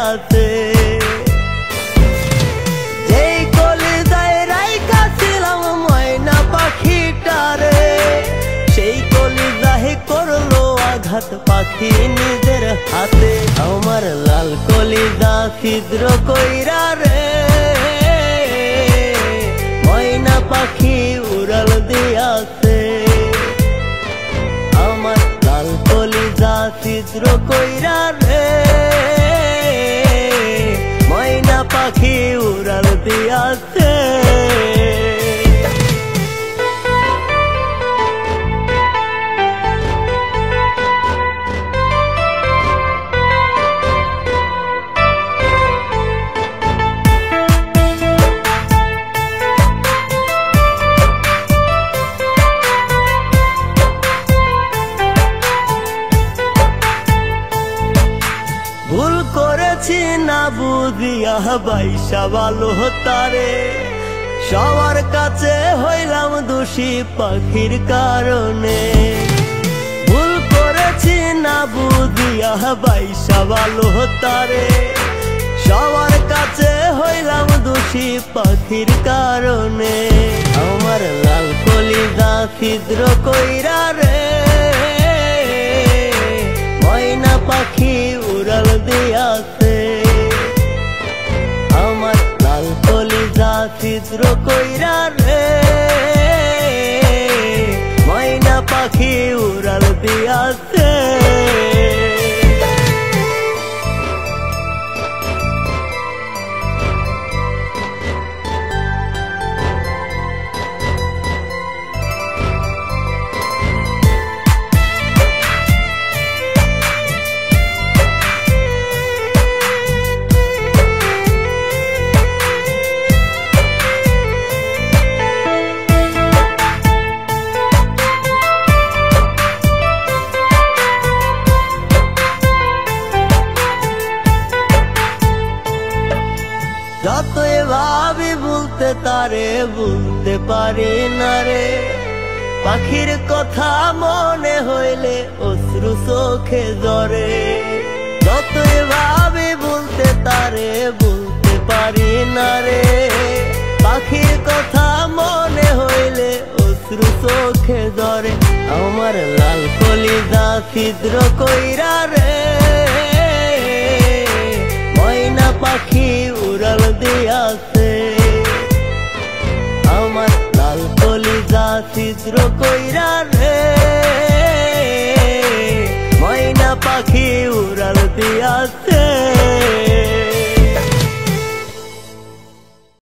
দিয়াছে। যেই কলিজায় রাইখা ছিলাম ময়না পাখিটারে, সেই কলিজায় করলো আঘাত পাখি নিজের হাতে। আমার লাল কলিজা ছিদ্র কইরা রে, ময়না পাখি উড়াল দিয়াছে। আমার লাল কলিজা ছিদ্র কইরা রে, ময়না পাখি উড়াল দিয়াছে। ভুল করেছি না বুঝিয়া বাইসা ভালো তারে, সবার কাছে হইলাম দোষী পাখির কারণে। ভুল করেছি না বুঝিয়া বাইসা ভালো তারে, সবার কাছে হইলাম দোষী পাখির কারণে। আমার লাল কলিজা ছিদ্র কইরা রে, ময়না পাখি উড়াল দিয়াছে। আমার লাল কলিজা ছিদ্র কইরা রে, ময়না পাখি উড়াল দিয়াছে। যতই ভাবি বলতে তারে বলতে পারি না রে, পাখির কথা মনে হইলে অশ্রু চোখে ঝরে। যতই ভাবি বলতে তারে বলতে পারি না রে, পাখির কথা মনে হইলে অশ্রু চোখে ঝরে। আমার লাল কলিজা ছিদ্র কইরা রে, ময়না পাখি উড়াল দিয়াছে। আমার লাল কলিজা ছিদ্র কইরা রে,